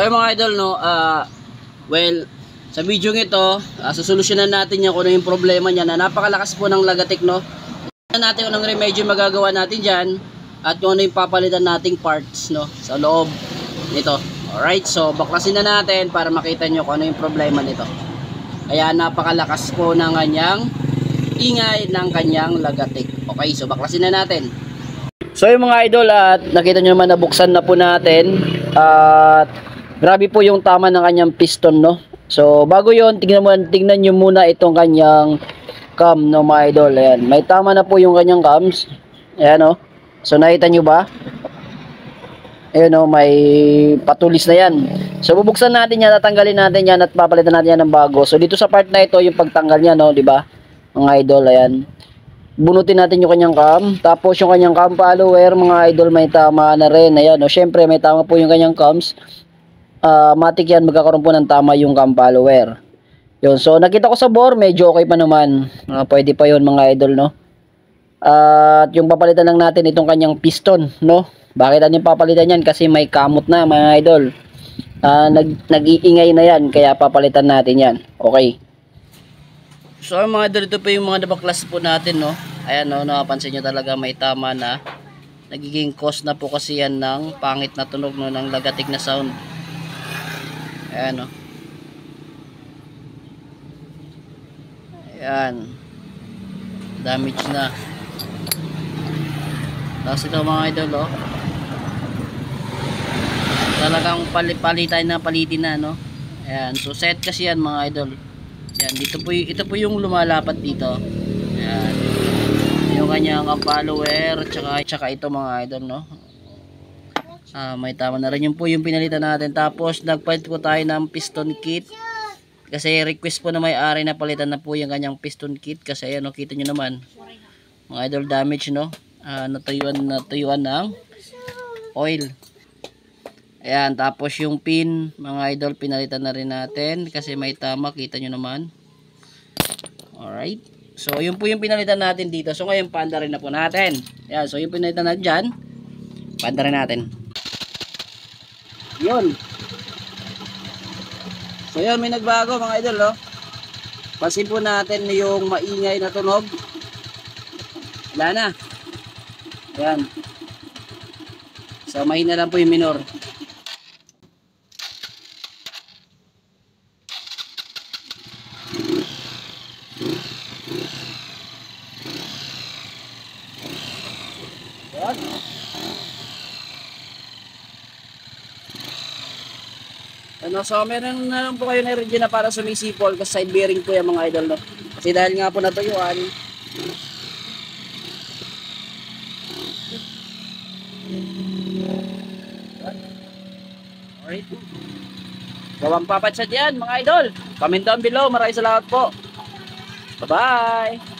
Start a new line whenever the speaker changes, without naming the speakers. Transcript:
yung mga idol, no, well, sa video ito, susolusyonan natin yan kung ano yung problema niya na napakalakas po ng lagatik, no. Tignan natin kung anong remedyo magagawa natin dyan at kung ano yung papalitan nating parts, no, sa loob nito. Alright, so baklasin na natin para makita nyo kung ano yung problema nito. Kaya napakalakas po ng kanyang ingay ng kanyang lagatik. Okay, so baklasin na natin. So yung mga idol, at nakita nyo naman nabuksan na po natin at grabe po yung tama ng kanyang piston, no. So bago yon, tingnan nyo muna itong kanyang cam, no mga idol. Ayan, may tama na po yung kanyang cams. Ayan, no. So nakita nyo ba? Ayan, no, may patulis na yan. So bubuksan natin yan, tatanggalin natin yan at papalitan natin yan ng bago. So dito sa part na ito, yung pagtanggal niya, no, di ba? Mga idol, ayan. Bunutin natin yung kanyang cam. Tapos yung kanyang cam follower, mga idol, may tama na rin. Ayan, no. Syempre may tama po yung kanyang cams. Matik yan, magkakaroon po ng tama yung cam follower. Yun, so nakita ko sa bore, medyo okay pa naman. Pwede pa yun mga idol, no. At yung papalitan lang natin itong kanyang piston, no. Bakit ano yung papalitan yan? Kasi may kamot na mga idol. Nag-iingay na yan, kaya papalitan natin yan. Okay. So mga idol, ito po yung mga nabaklas po natin, no. Ayan, no, nakapansin nyo talaga may tama na. Nagiging cause na po kasi yan ng pangit na tunog, no, ng lagatik na sound. Ayan, no. Ayan. Damage na. Tapos ito mga idol, oh. Talagang palitin na, no. Ayan. So set kasi yan mga idol. Ayan. Ito po yung lumalapat dito. Ayan. Yung kanyang follower. Tsaka ito mga idol, no. May tama na rin. Yun po yung pinalitan natin. Tapos nagpalit po tayo ng piston kit. Kasi request po na may-ari na palitan na po yung kanyang piston kit. Kasi ayan, no, kita nyo naman. Mga idol, damage, no. Natuyuan ng oil. Ayan, tapos yung pin, mga idol, pinalitan na rin natin. Kasi may tama, kita nyo naman. Alright. So yun po yung pinalitan natin dito. So ngayon, panda rin na po natin. Ayan, so yung pinalitan natin dyan, panda rin natin. Yun. So yun, may nagbago mga idol, no? Pansin po natin yung maingay na tunog. Wala na. Ayan. So mahina lang po yung minor. Ayan. Ano, so meron na lang po kayo na rin na para sumisipol kasi side bearing po yung mga idol, no? Kasi dahil nga po natuyuan. Alright. Gawang papatsad yan mga idol. Comment down below. Maraming salamat po. Bye bye.